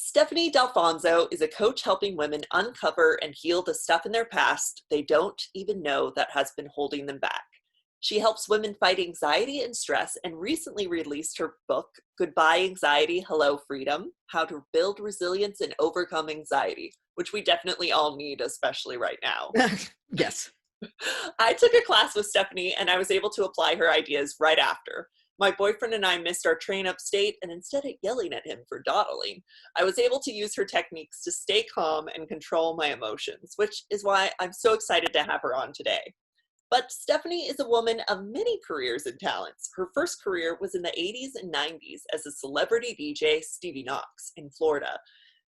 Stephanie Dalfonzo is a coach helping women uncover and heal the stuff in their past they don't even know that has been holding them back. She helps women fight anxiety and stress and recently released her book, Goodbye Anxiety, Hello Freedom: How to Build Resilience and Overcome Anxiety, which we definitely all need, especially right now. Yes. I took a class with Stephanie and I was able to apply her ideas right after. My boyfriend and I missed our train upstate, and instead of yelling at him for dawdling, I was able to use her techniques to stay calm and control my emotions, which is why I'm so excited to have her on today. But Stephanie is a woman of many careers and talents. Her first career was in the 80s and 90s as a celebrity DJ, Stevie Knox, in Florida.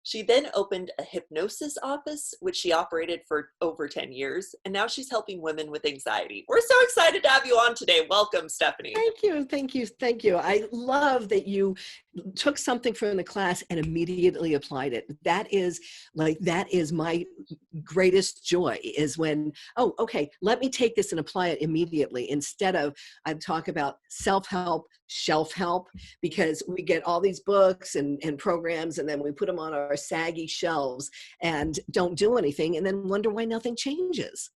She then opened a hypnosis office, which she operated for over 10 years, and now she's helping women with anxiety. We're so excited to have you on today. Welcome, Stephanie. Thank you. Thank you. Thank you. I love that you took something from the class and immediately applied it. That is my greatest joy, is when, oh, okay, let me take this and apply it immediately, instead of I talk about self-help, shelf help, because we get all these books and programs, and then we put them on our saggy shelves and don't do anything, and then wonder why nothing changes.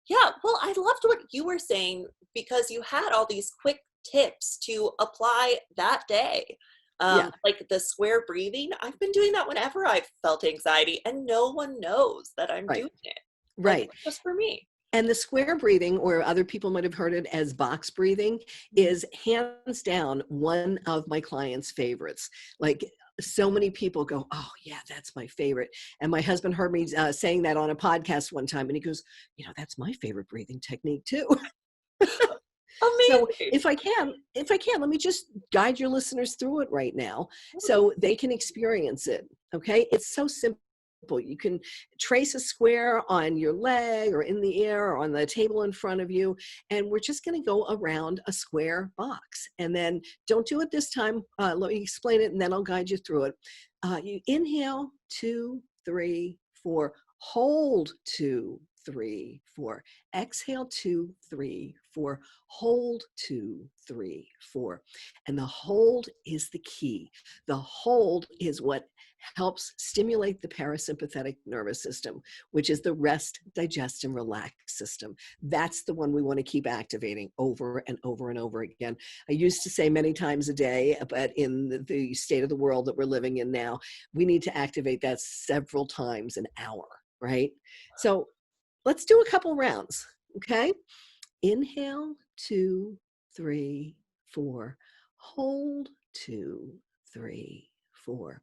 Yeah, well, I loved what you were saying because you had all these quick tips to apply that day. Yeah. Like the square breathing. I've been doing that whenever I've felt anxiety, and no one knows that I'm Right. doing it. Right. Like, just for me. And the square breathing, or other people might have heard it as box breathing, is hands down one of my clients' favorites. Like, so many people go, oh yeah, that's my favorite. And my husband heard me saying that on a podcast one time, and he goes, that's my favorite breathing technique too. Amazing. So if I can, let me just guide your listeners through it right now so they can experience it. Okay. It's so simple. You can trace a square on your leg or in the air or on the table in front of you. And we're just going to go around a square box. And then don't do it this time. Let me explain it, and then I'll guide you through it. You inhale, 2, 3, 4, hold 2, 3, 4, exhale 2, 3, 4, hold 2, 3, 4. And the hold is the key. The hold is what helps stimulate the parasympathetic nervous system, which is the rest, digest, and relax system. That's the one we want to keep activating over and over and over again. I used to say many times a day, but in the state of the world that we're living in now, we need to activate that several times an hour, right? So let's do a couple rounds, okay? Inhale, 2, 3, 4. Hold, 2, 3, 4.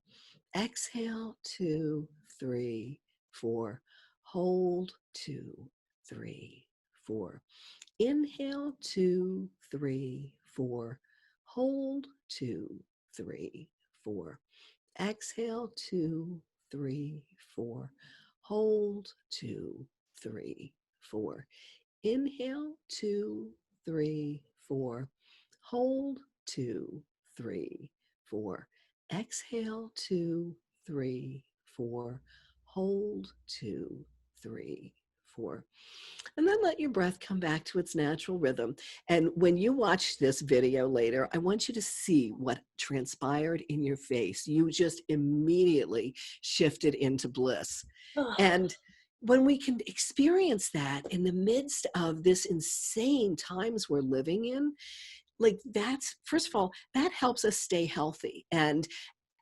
Exhale, 2, 3, 4. Hold, 2, 3, 4. Inhale, 2, 3, 4. Hold, 2, 3, 4. Exhale, 2, 3, 4. Hold, 2, 3, 4. Inhale, 2, 3, 4. Hold, 2, 3, 4. Exhale, 2, 3, 4. Hold, 2, 3, 4. And then let your breath come back to its natural rhythm. And when you watch this video later, I want you to see what transpired in your face. You just immediately shifted into bliss. And when we can experience that in the midst of this insane times we're living in, like, that's, first of all, that helps us stay healthy. And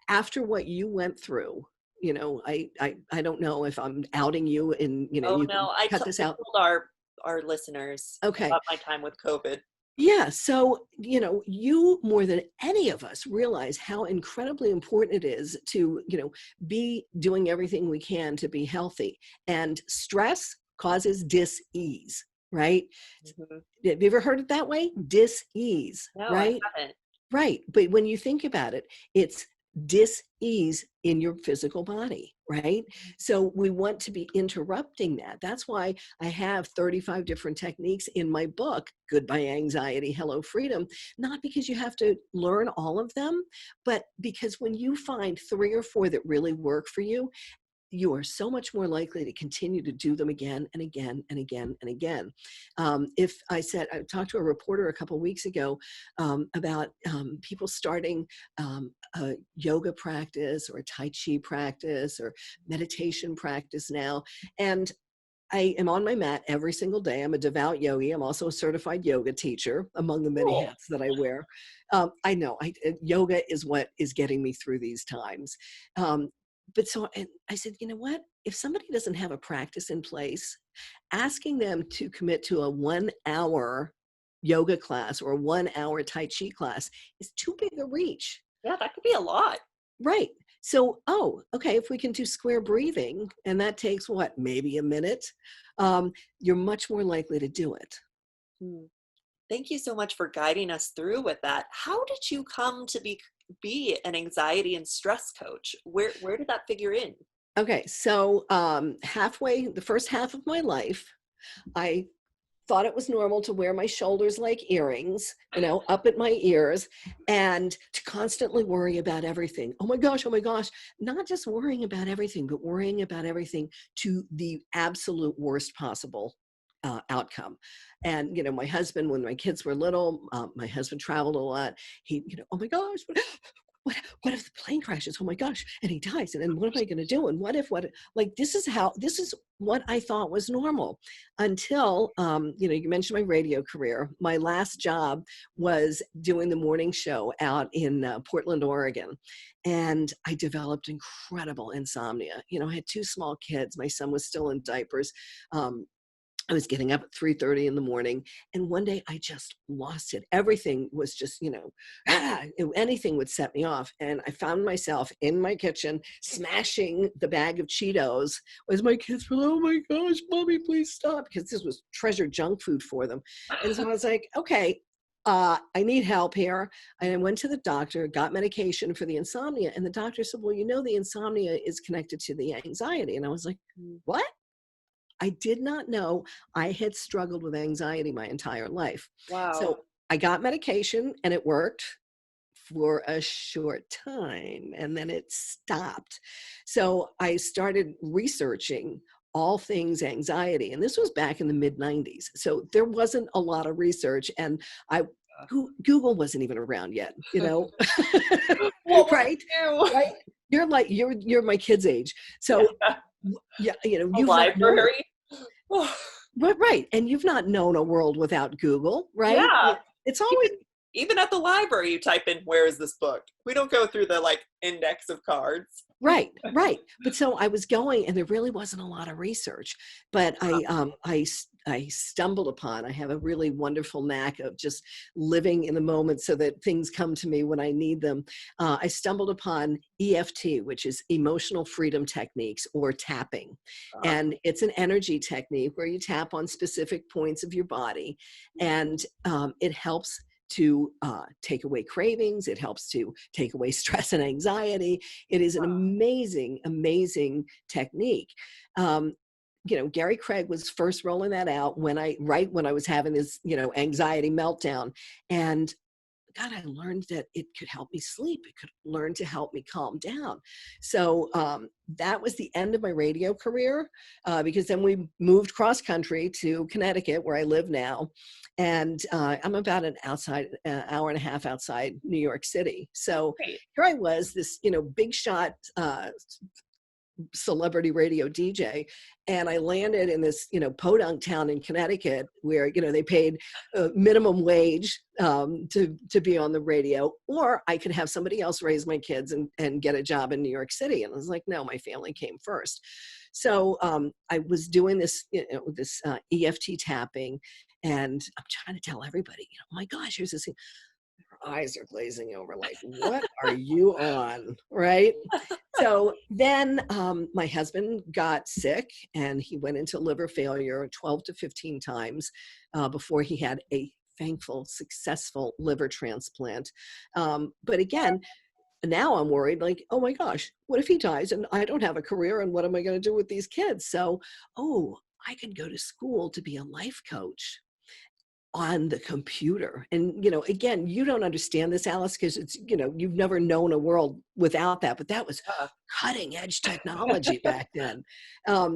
after what you went through, I don't know if I'm outing you, and Oh you no, can cut this out. told our listeners Okay. about my time with COVID. Yeah. So, you more than any of us realize how incredibly important it is to, be doing everything we can to be healthy. And stress causes dis-ease, right? Mm-hmm. Have you ever heard it that way? Dis-ease, No, right? I haven't. Right. But when you think about it, it's dis-ease in your physical body, right? So we want to be interrupting that. That's why I have 35 different techniques in my book, Goodbye Anxiety, Hello Freedom, not because you have to learn all of them, but because when you find 3 or 4 that really work for you, you are so much more likely to continue to do them again and again and again and again. If I talked to a reporter a couple weeks ago about people starting a yoga practice or a Tai Chi practice or meditation practice now. And I am on my mat every single day. I'm a devout yogi. I'm also a certified yoga teacher, among the many Cool. hats that I wear. I know yoga is what is getting me through these times. But so and I said, you know what? If somebody doesn't have a practice in place, asking them to commit to a 1 hour yoga class or a 1 hour Tai Chi class is too big a reach. Yeah, that could be a lot. Right. So, okay, if we can do square breathing, and that takes what, maybe a minute, you're much more likely to do it. Hmm. Thank you so much for guiding us through with that. How did you come to be an anxiety and stress coach? Where did that figure in? Okay, so the first half of my life, I thought it was normal to wear my shoulders like earrings, up at my ears, and to constantly worry about everything. Oh my gosh, not just worrying about everything, but worrying about everything to the absolute worst possible outcome. And, my husband, when my kids were little, my husband traveled a lot. He, oh my gosh, what if the plane crashes? Oh my gosh, and he dies. And then what am I going to do? And this is what I thought was normal until, you mentioned my radio career. My last job was doing the morning show out in Portland, Oregon. And I developed incredible insomnia. I had two small kids. My son was still in diapers. I was getting up at 3:30 in the morning, and one day I just lost it. Everything was just, anything would set me off. And I found myself in my kitchen smashing the bag of Cheetos as my kids were, oh my gosh, mommy, please stop, because this was treasured junk food for them. And so I was like, okay, I need help here. And I went to the doctor, got medication for the insomnia. And the doctor said, well, the insomnia is connected to the anxiety. And I was like, what? I did not know I had struggled with anxiety my entire life. Wow. So I got medication and it worked for a short time and then it stopped. So I started researching all things anxiety. And this was back in the mid 90s. So there wasn't a lot of research, and Google wasn't even around yet, What would right? you do? Right? You're my kid's age. So yeah, A you've not known. library? Right. And you've not known a world without Google, right? Yeah. It's always Even at the library, you type in, where is this book? We don't go through the index of cards. right. But so I was going, and there really wasn't a lot of research, but I stumbled upon, I have a really wonderful knack of just living in the moment so that things come to me when I need them. I stumbled upon EFT, which is emotional freedom techniques, or tapping. And it's an energy technique where you tap on specific points of your body, and it helps to take away cravings. It helps to take away stress and anxiety. It is an amazing, amazing technique. Gary Craig was first rolling that out when I was having this, anxiety meltdown. And God, I learned that it could help me sleep. It could learn to help me calm down. So that was the end of my radio career, because then we moved cross country to Connecticut, where I live now. And I'm about an hour and a half outside New York City. So here I was, this, big shot celebrity radio DJ, and I landed in this, podunk town in Connecticut where, they paid minimum wage to be on the radio, or I could have somebody else raise my kids and get a job in New York City. And I was like, no, my family came first. So I was doing this, this EFT tapping, and I'm trying to tell everybody, oh my gosh, here's this thing. Eyes are glazing over, like, what are you on, right? So then my husband got sick, and he went into liver failure 12 to 15 times before he had a thankful, successful liver transplant. But again, now I'm worried, like, oh my gosh, what if he dies and I don't have a career, and what am I going to do with these kids? So, I could go to school to be a life coach. on the computer. And, again, you don't understand this, Alice, because it's, you've never known a world without that, but that was Uh, cutting edge technology back then.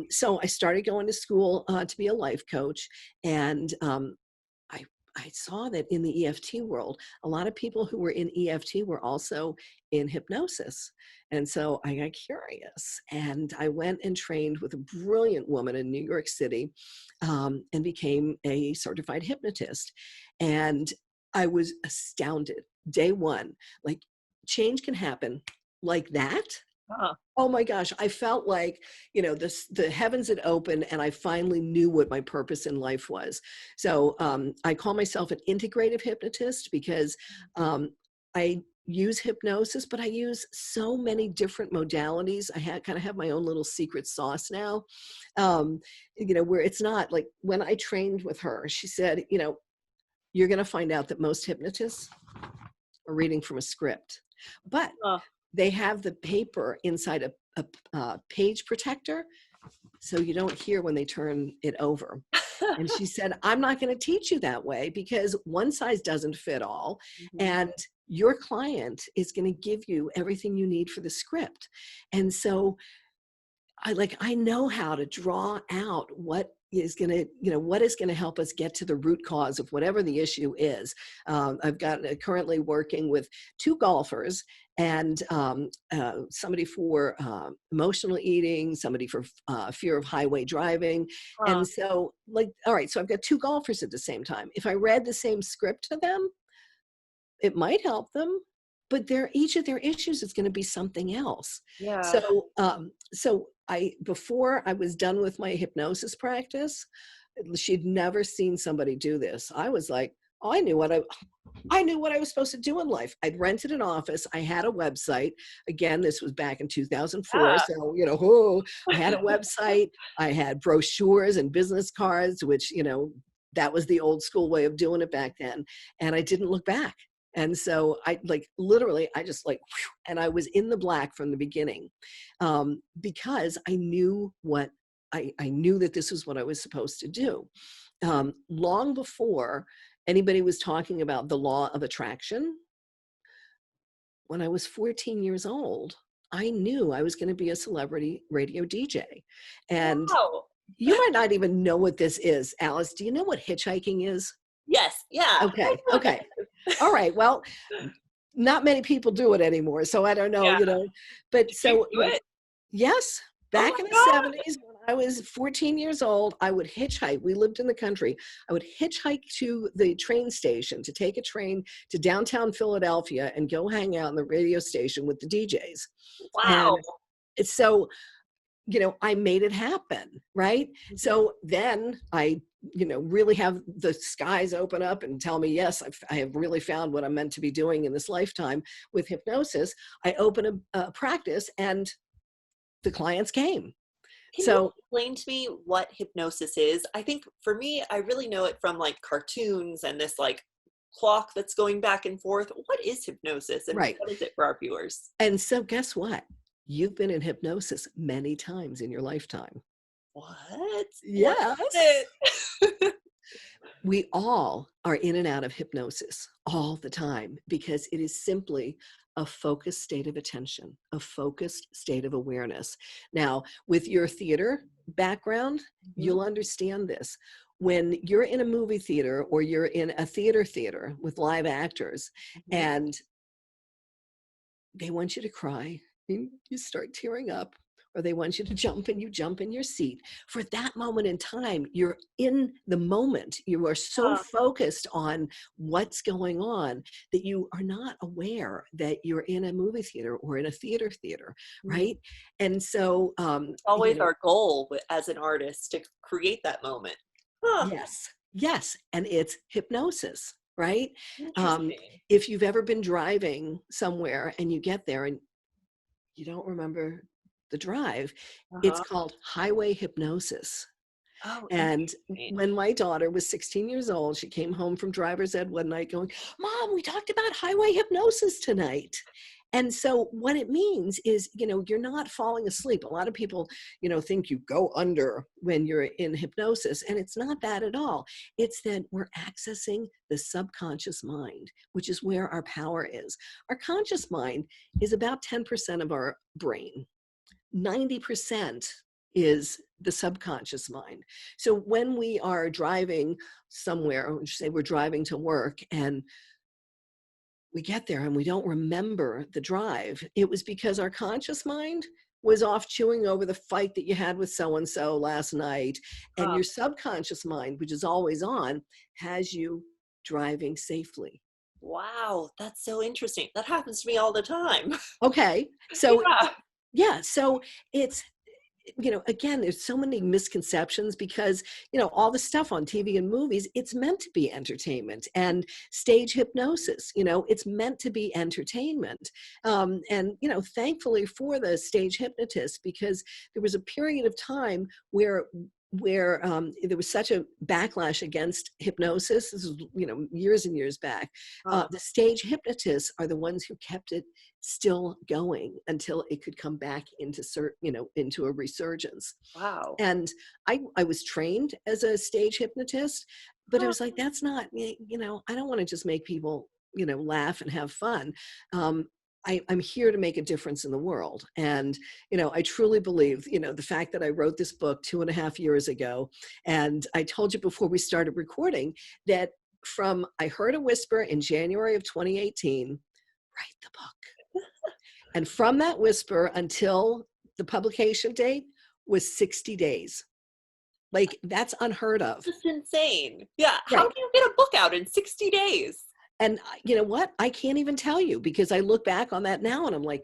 So I started going to school to be a life coach. And I, I saw that in the EFT world, a lot of people who were in EFT were also in hypnosis. And so I got curious and I went and trained with a brilliant woman in New York City, and became a certified hypnotist. And I was astounded day one, like change can happen like that. uh, Oh my gosh, I felt like, the heavens had opened and I finally knew what my purpose in life was. So I call myself an integrative hypnotist because I use hypnosis, but I use so many different modalities. I kind of have my own little secret sauce now, where it's not like when I trained with her, she said, you're going to find out that most hypnotists are reading from a script, but uh. they have the paper inside a page protector, so you don't hear when they turn it over. And she said, I'm not going to teach you that way because one size doesn't fit all. Mhm. And your client is going to give you everything you need for the script. And so I know how to draw out what is going to help us get to the root cause of whatever the issue is. I've got currently working with 2 golfers and somebody for emotional eating, somebody for fear of highway driving. Uh, And so all right, so I've got 2 golfers at the same time. If I read the same script to them, it might help them, but each of their issues is going to be something else. yeah. So before I was done with my hypnosis practice, she'd never seen somebody do this. I was like, oh, I knew what I was supposed to do in life. I'd rented an office. I had a website. Again, this was back in 2004. Yeah. So, I had a website. I had brochures and business cards, which, that was the old school way of doing it back then. And I didn't look back. And so I literally, I just whew, and I was in the black from the beginning, because I knew I knew that this was what I was supposed to do. Long before anybody was talking about the law of attraction, when I was 14 years old, I knew I was going to be a celebrity radio DJ. And Wow. you might not even know what this is, Alice. Do you know what hitchhiking is? Yes. Yeah. Okay. Okay. All right. Well, not many people do it anymore. So I don't know, Yeah. but Did you do it? yes, Oh back my in the God. 70s, when I was 14 years old, I would hitchhike. We lived in the country. I would hitchhike to the train station to take a train to downtown Philadelphia and go hang out in the radio station with the DJs. And Wow. it's so, I made it happen, right? So then I, really have the skies open up and tell me, yes, I have really found what I'm meant to be doing in this lifetime with hypnosis. I open a practice and the clients came. Can you So explain to me what hypnosis is? I think for me, I really know it from cartoons and this clock that's going back and forth. What is hypnosis and right. what is it for our viewers? And so guess what? You've been in hypnosis many times in your lifetime. What? What is Yes. it? We all are in and out of hypnosis all the time because it is simply a focused state of attention, a focused state of awareness. Now, with your theater background, you'll understand this. When you're in a movie theater or you're in a theater with live actors and they want you to cry and you start tearing up, or they want you to jump and you jump in your seat. For that moment in time, you're in the moment. You are so focused on what's going on that you are not aware that you're in a movie theater or in a theater, right? And so, It's always our goal as an artist to create that moment. Huh. Yes. And it's hypnosis, right? Interesting. If you've ever been driving somewhere and you get there and you don't remember the drive, it's called highway hypnosis. Oh, And interesting. when my daughter was 16 years old, she came home from driver's ed one night going, Mom, we talked about highway hypnosis tonight. And so what it means is, you're not falling asleep. A lot of people, think you go under when you're in hypnosis, and it's not that at all. It's that we're accessing the subconscious mind, which is where our power is. Our conscious mind is about 10% of our brain. 90% is the subconscious mind. So when we are driving somewhere, say we're driving to work, and we get there and we don't remember the drive, it was because our conscious mind was off chewing over the fight that you had with so-and-so last night. And Uh, your subconscious mind, which is always on, has you driving safely. wow, that's so interesting. That happens to me all the time. Okay. So Yeah. yeah, so it's, again, there's so many misconceptions because, all the stuff on TV and movies, it's meant to be entertainment, and stage hypnosis, it's meant to be entertainment. And, thankfully for the stage hypnotist, because there was a period of time where there was such a backlash against hypnosis. This is, years and years back. Uh, The stage hypnotists are the ones who kept it still going until it could come back into into a resurgence. wow. And I was trained as a stage hypnotist, but it Huh. was like, that's not, I don't want to just make people, laugh and have fun. I'm here to make a difference in the world. And, I truly believe, the fact that I wrote this book 2.5 years ago, and I told you before we started recording that I heard a whisper in January of 2018, write the book. And from that whisper until the publication date was 60 days. Like, that's unheard of. That's insane. Yeah. How Right. do you get a book out in 60 days? And you know what? I can't even tell you, because I look back on that now and I'm like,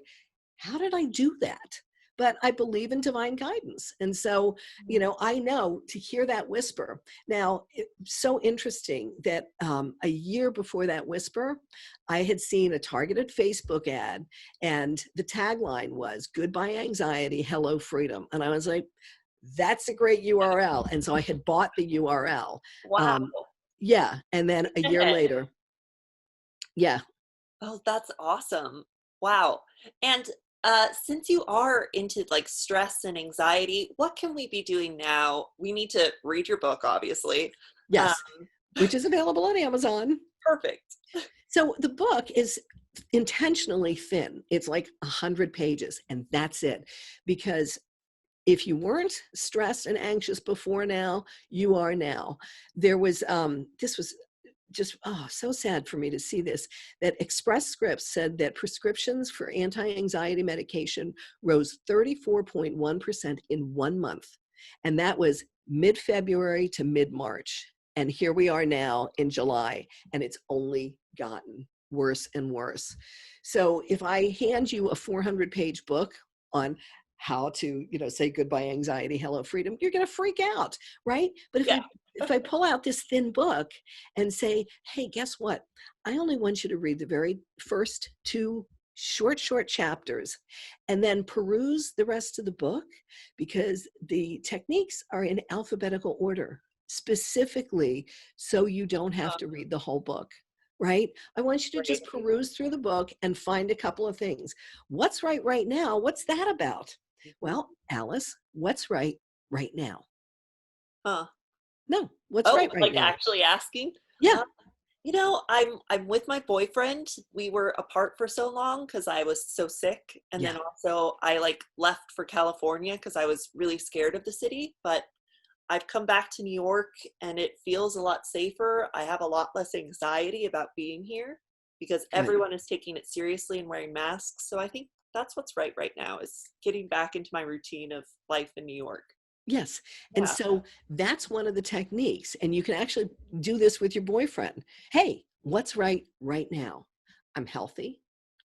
how did I do that? But I believe in divine guidance. And so, I know to hear that whisper. Now, it's so interesting that a year before that whisper, I had seen a targeted Facebook ad, and the tagline was "Goodbye Anxiety, Hello Freedom." And I was like, that's a great URL. And so I had bought the URL. Wow. Um, yeah. And then a year later, yeah. Oh, that's awesome. Wow. And since you are into like stress and anxiety, what can we be doing now? We need to read your book, obviously. Um, Yes, which is available on Amazon. perfect. So the book is intentionally thin. It's like 100 pages, and that's it. Because if you weren't stressed and anxious before now, you are now. There was, this was just, so sad for me to see this, that Express Scripts said that prescriptions for anti-anxiety medication rose 34.1% in 1 month. And that was mid-February to mid-March. And here we are now in July, and it's only gotten worse and worse. So if I hand you a 400-page book on how to, say goodbye anxiety, hello freedom, you're going to freak out, right? But Yeah. if I pull out this thin book and say, hey, guess what? I only want you to read the very first two short chapters, and then peruse the rest of the book, because the techniques are in alphabetical order, specifically so you don't have to read the whole book. Right? I want you to just Great. peruse through the book and find a couple of things. What's right now? What's that about? Well, Alice, what's right now? Huh. No, what's Oh, right like now? actually asking? Yeah, Uh, I'm with my boyfriend. We were apart for so long because I was so sick, and yeah. then also I like left for California because I was really scared of the city. But I've come back to New York, and it feels a lot safer. I have a lot less anxiety about being here because Good. everyone is taking it seriously and wearing masks. So I think that's what's right now is getting back into my routine of life in New York. Yes. And Yeah. so that's one of the techniques. And you can actually do this with your boyfriend. Hey, what's right now? I'm healthy.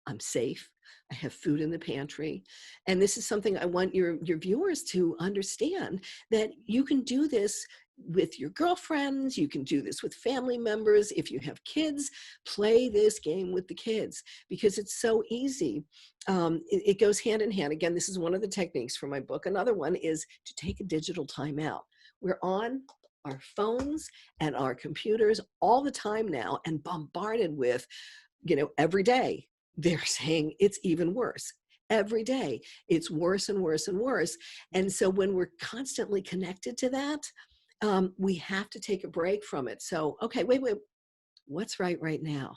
I'm safe. I have food in the pantry. And this is something I want your viewers to understand, that you can do this with your girlfriends. You can do this with family members. If you have kids, play this game with the kids, because it's so easy. It goes hand in hand. Again, this is one of the techniques for my book. Another one is to take a digital timeout. We're on our phones and our computers all the time now, and bombarded with, every day, they're saying it's even worse. Every day, it's worse and worse and worse. And so when we're constantly connected to that, we have to take a break from it. So, okay, wait, what's right now?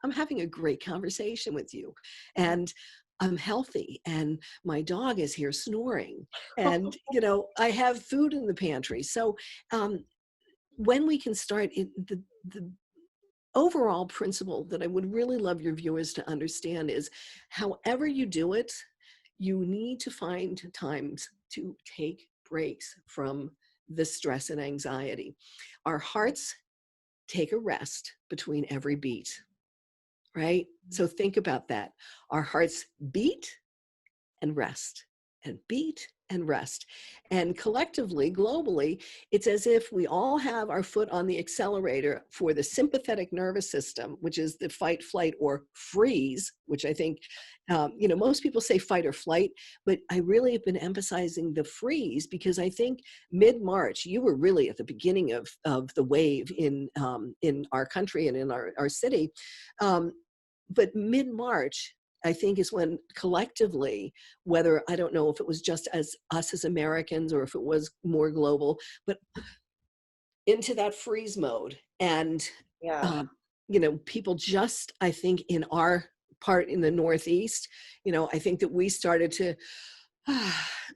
I'm having a great conversation with you, and I'm healthy, and my dog is here snoring, and I have food in the pantry. So um, when we can start the overall principle that I would really love your viewers to understand is, however you do it, you need to find times to take breaks from the stress and anxiety. Our hearts take a rest between every beat, right? So think about that. Our hearts beat and rest, and beat and rest. And collectively, globally, it's as if we all have our foot on the accelerator for the sympathetic nervous system, which is the fight, flight, or freeze, which I think, most people say fight or flight, but I really have been emphasizing the freeze because I think mid-March, you were really at the beginning of the wave in our country and in our city. But mid-March, I think, is when collectively, whether, I don't know if it was just as us as Americans or if it was more global, but into that freeze mode. And, Yeah. people just, I think in our part in the Northeast, I think that we started to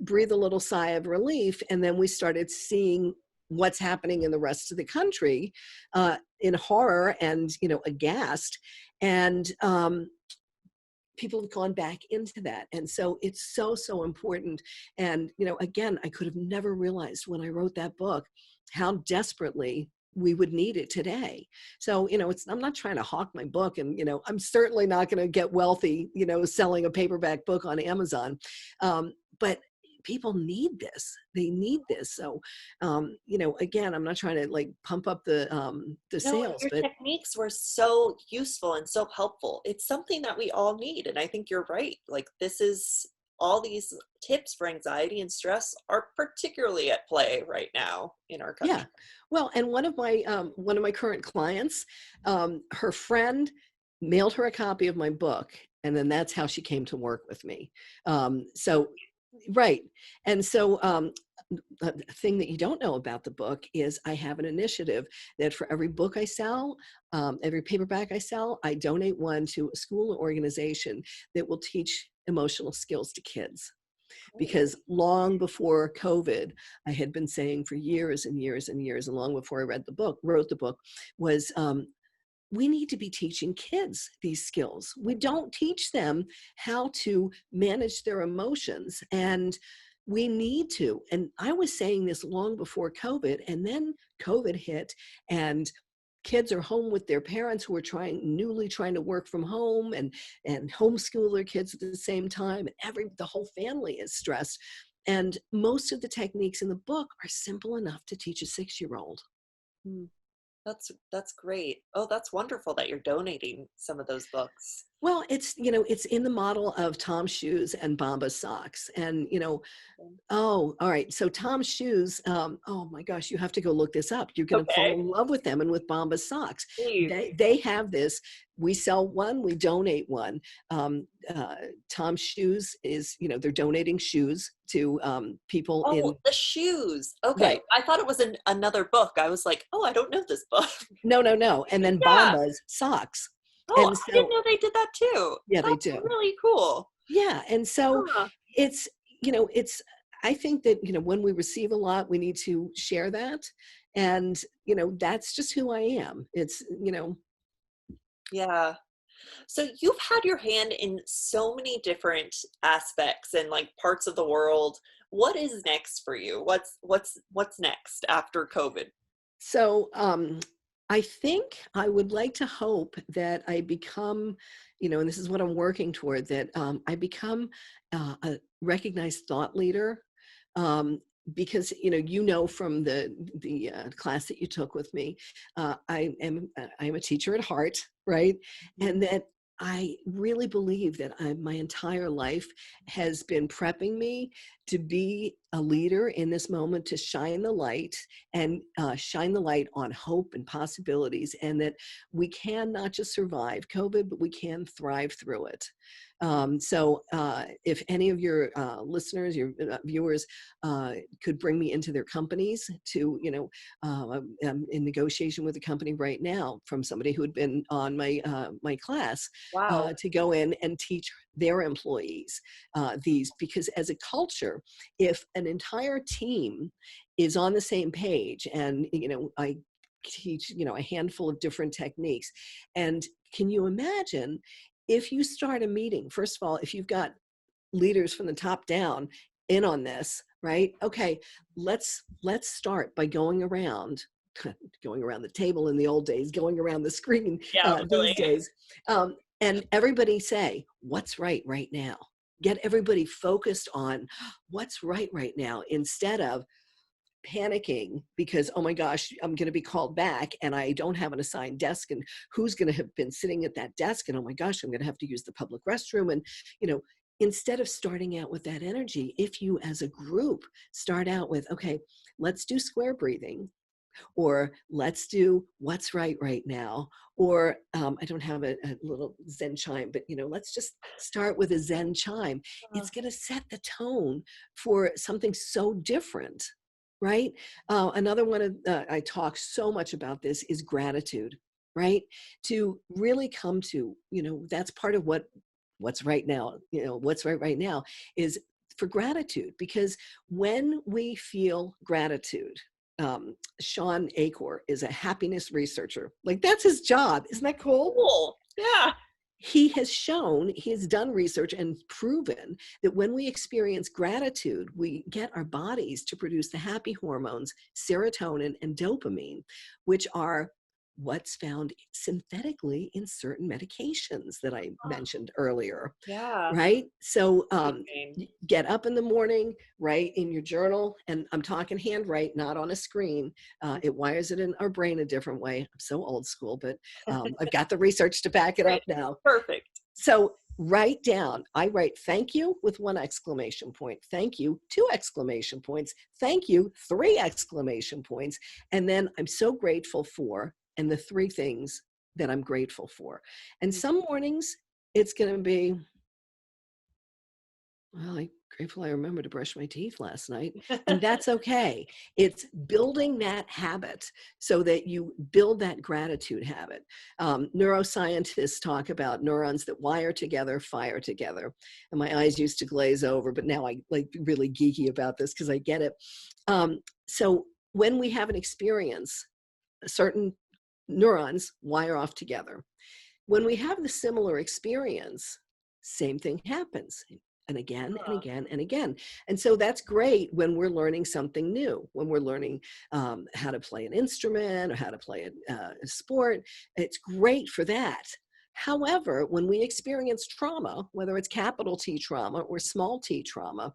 breathe a little sigh of relief. And then we started seeing what's happening in the rest of the country in horror and, aghast. And people have gone back into that. And so it's so important. And, again, I could have never realized when I wrote that book how desperately we would need it today. So, I'm not trying to hawk my book, and, I'm certainly not going to get wealthy, selling a paperback book on Amazon. But people need this. They need this. So, again, I'm not trying to like pump up the No, sales, your but techniques were so useful and so helpful. It's something that we all need. And I think you're right. Like, this is all these tips for anxiety and stress are particularly at play right now in our yeah. country. Well, and one of my current clients, her friend mailed her a copy of my book, and then that's how she came to work with me. So, right. And so, the thing that you don't know about the book is I have an initiative that for every book I sell, every paperback I sell, I donate one to a school or organization that will teach emotional skills to kids. Because long before COVID, I had been saying for years and years and years, and long before I wrote the book, was we need to be teaching kids these skills. We don't teach them how to manage their emotions, and we need to. And I was saying this long before COVID, and then COVID hit, and kids are home with their parents who are newly trying to work from home and homeschool their kids at the same time. And the whole family is stressed. And most of the techniques in the book are simple enough to teach a 6-year-old. Mm, that's great. Oh, that's wonderful that you're donating some of those books. Well, it's in the model of Tom's shoes and Bomba's socks. And, oh, all right. So Tom's shoes, oh my gosh, you have to go look this up. You're going to fall Okay, in love with them and with Bomba's socks. please. They have this. We sell one, we donate one. Tom's shoes is, they're donating shoes to people Oh, in, the shoes. Okay, right. I thought it was another book. I was like, oh, I don't know this book. No. And then Yeah. Bomba's socks. Oh, And I didn't so, know they did that too. yeah, they That's do. really cool. Yeah. And so Huh. it's, it's, I think that, when we receive a lot, we need to share that. And, that's just who I am. It's, Yeah. So you've had your hand in so many different aspects and like parts of the world. What is next for you? What's next after COVID? so I think I would like to hope that I become, and this is what I'm working toward, that I become a recognized thought leader. Um, because from the class that you took with me, I am a teacher at heart, right? Mhm. And that I really believe that my entire life has been prepping me to be a leader in this moment, to shine the light and shine the light on hope and possibilities, and that we can not just survive COVID, but we can thrive through it. If any of your listeners, your viewers, could bring me into their companies to, I'm in negotiation with a company right now from somebody who had been on my class Wow. to go in and teach their employees these, because as a culture, if an entire team is on the same page, and I teach a handful of different techniques, and can you imagine if you start a meeting, first of all, if you've got leaders from the top down in on this, right? Okay, let's start by going around going around the table in the old days, going around the screen Yeah, these really. days, and everybody say what's right now. Get everybody focused on what's right now, instead of panicking because, oh my gosh, I'm going to be called back and I don't have an assigned desk, and who's going to have been sitting at that desk, and oh my gosh, I'm going to have to use the public restroom. And instead of starting out with that energy, if you as a group start out with, okay, let's do square breathing, or let's do what's right now, or I don't have a little Zen chime, but let's just start with a Zen chime. Uh, It's going to set the tone for something so different, right? Another one of I talk so much about this is gratitude, right? To really come to, that's part of what's right now. What's right now is for gratitude, because when we feel gratitude, Sean Acor is a happiness researcher. Like, that's his job. Isn't that cool? cool. Yeah. He has done research and proven that when we experience gratitude, we get our bodies to produce the happy hormones, serotonin and dopamine, which are what's found synthetically in certain medications that I Oh, mentioned earlier, yeah. right? So Amazing. get up in the morning, write in your journal, and I'm talking handwrite, not on a screen. It wires it in our brain a different way. I'm so old school, but I've got the research to back it up Great. now. Perfect. So write down, I write thank you with 1 exclamation point, thank you 2 exclamation points, thank you 3 exclamation points, and then I'm so grateful for, and the 3 things that I'm grateful for. And some mornings it's going to be, well, I'm grateful I remembered to brush my teeth last night, and that's okay. It's building that habit so that you build that gratitude habit. Neuroscientists talk about neurons that wire together, fire together. And my eyes used to glaze over, but now I like really geeky about this because I get it. So when we have an experience, certain neurons wire off together. When we have the similar experience, same thing happens, and again and Huh. again and again. And so that's great when we're learning something new, when we're learning how to play an instrument or how to play a sport. It's great for that. However, when we experience trauma, whether it's capital T trauma or small t trauma,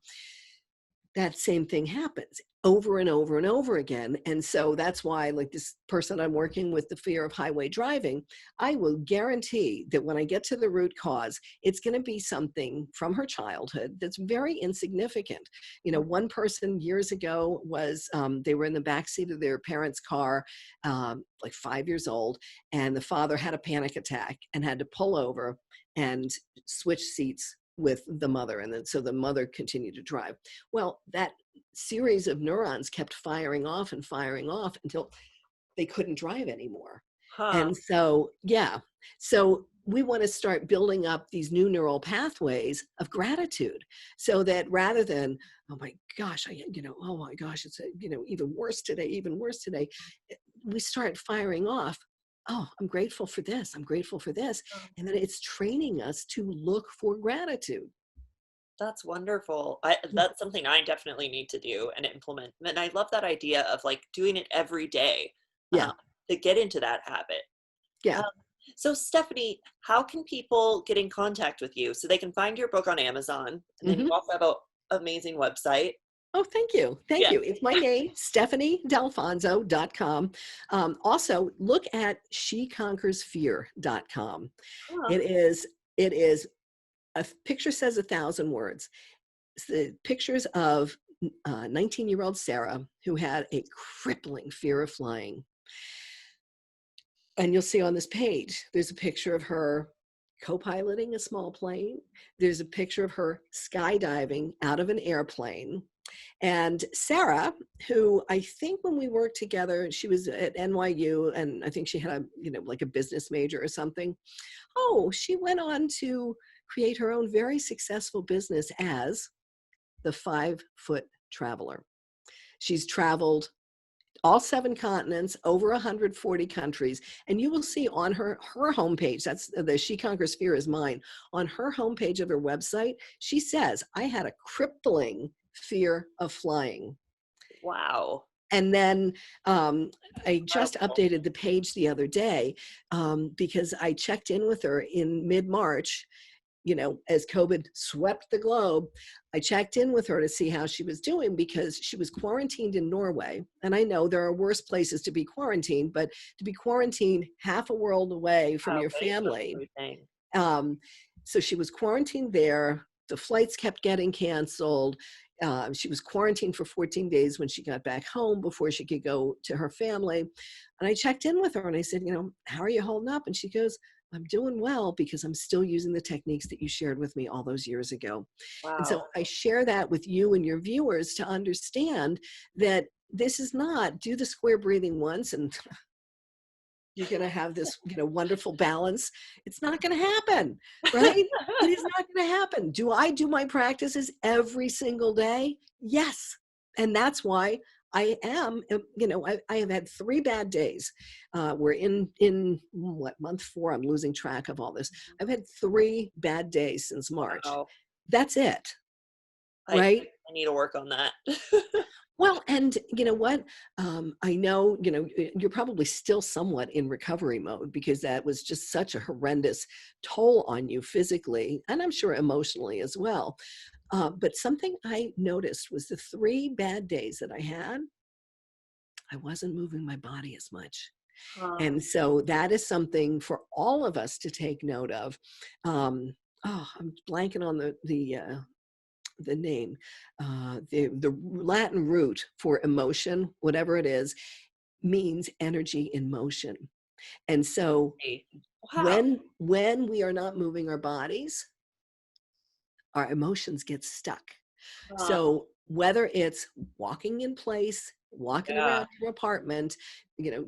that same thing happens over and over and over again. And so that's why, like this person I'm working with, the fear of highway driving, I will guarantee that when I get to the root cause, it's going to be something from her childhood that's very insignificant. One person years ago was, they were in the backseat of their parents' car, like 5 years old, and the father had a panic attack and had to pull over and switch seats with the mother. And then so the mother continued to drive. Well, that series of neurons kept firing off until they couldn't drive anymore. Huh. And so, yeah, so we want to start building up these new neural pathways of gratitude, so that rather than, oh my gosh, oh my gosh, it's even worse today, we start firing off, oh, I'm grateful for this, I'm grateful for this. And then it's training us to look for gratitude. That's wonderful. Yeah. That's something I definitely need to do and implement. And I love that idea of like doing it every day, Yeah. to get into that habit. Yeah. Um, so, Stephanie, how can people get in contact with you? So they can find your book on Amazon, and then you Hmm. also have an amazing website. Oh, thank you. Thank Yeah. you. It's my name, stephaniedalfonzo.com. Also, look at sheconquersfear.com. Huh. It is a picture says 1,000 words. It's the pictures of 19-year-old Sarah, who had a crippling fear of flying. And you'll see on this page, there's a picture of her co-piloting a small plane. There's a picture of her skydiving out of an airplane. And Sarah, who I think when we worked together, she was at NYU, and I think she had a, like a business major or something. Oh, she went on to create her own very successful business as the 5-foot traveler. She's traveled all 7 continents, over 140 countries. And you will see on her homepage, that's the She Conquers Fear is mine. On her homepage of her website, she says, I had a crippling fear of flying. Wow. And then I just Incredible. updated the page the other day because I checked in with her in mid-March, as COVID swept the globe. I checked in with her to see how she was doing because she was quarantined in Norway. And I know there are worse places to be quarantined, but to be quarantined half a world away from your Away from family. everything. So she was quarantined there. The flights kept getting canceled. She was quarantined for 14 days when she got back home before she could go to her family. And I checked in with her and I said, how are you holding up? And she goes, I'm doing well because I'm still using the techniques that you shared with me all those years ago. And so Wow. I share that with you and your viewers to understand that this is not do the square breathing once and you're going to have this, wonderful balance. It's not going to happen, right? It is not going to happen. Do I do my practices every single day? Yes. And that's why I am, I have had 3 bad days. We're in what, month 4? I'm losing track of all this. I've had 3 bad days since March. Wow. That's it, I right? I need to work on that. Well, and you know what? I know, you're probably still somewhat in recovery mode because that was just such a horrendous toll on you physically, and I'm sure emotionally as well. But something I noticed was the 3 bad days that I had, I wasn't moving my body as much. Huh. And so that is something for all of us to take note of. I'm blanking on the name. The Latin root for emotion, whatever it is, means energy in motion. And so Hey. Wow. when we are not moving our bodies, our emotions get stuck. Huh. So whether it's walking in place, walking Yeah. around your apartment,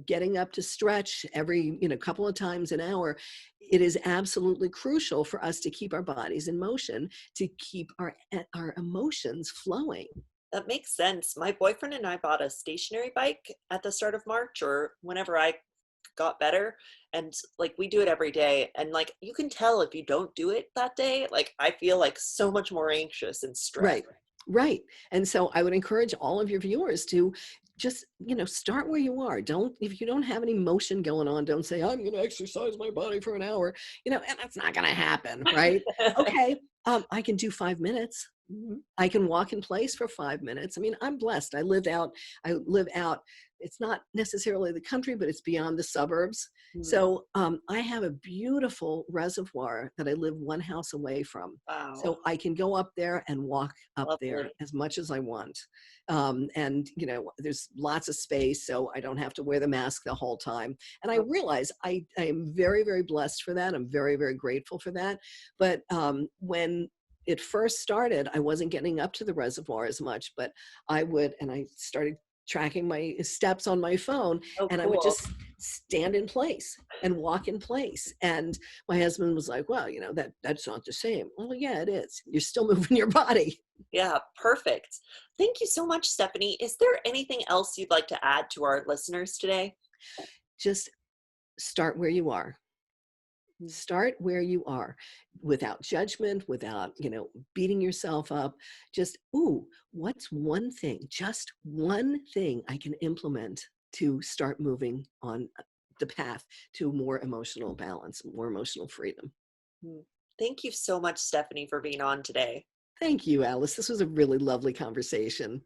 getting up to stretch every, couple of times an hour, it is absolutely crucial for us to keep our bodies in motion, to keep our emotions flowing. That makes sense. My boyfriend and I bought a stationary bike at the start of March or whenever I got better. And like we do it every day. And like you can tell if you don't do it that day, like I feel like so much more anxious and stressed. Right. Right. And so I would encourage all of your viewers to just, start where you are. If you don't have any motion going on, don't say, I'm going to exercise my body for an hour, and that's not going to happen. Right. Okay. I can do 5 minutes. Mhm. I can walk in place for 5 minutes. I mean, I'm blessed. I live out, it's not necessarily the country, but it's beyond the suburbs. Mm. So I have a beautiful reservoir that I live 1 house away from. Wow. So I can go up there and walk up there Lovely. as much as I want. And, there's lots of space, so I don't have to wear the mask the whole time. And I Oh, realize I am very, very blessed for that. I'm very, very grateful for that. But when it first started, I wasn't getting up to the reservoir as much, but and I started tracking my steps on my phone, oh, and I would cool. just stand in place and walk in place. And my husband was like, well, that's not the same. Well, yeah, it is. You're still moving your body. Yeah, perfect. Thank you so much, Stephanie. Is there anything else you'd like to add to our listeners today? Just start where you are. Mm. Start where you are without judgment, without, beating yourself up. Just, ooh, what's one thing, just one thing I can implement to start moving on the path to more emotional balance, more emotional freedom. Mm. Thank you so much, Stephanie, for being on today. Thank you, Alice. This was a really lovely conversation.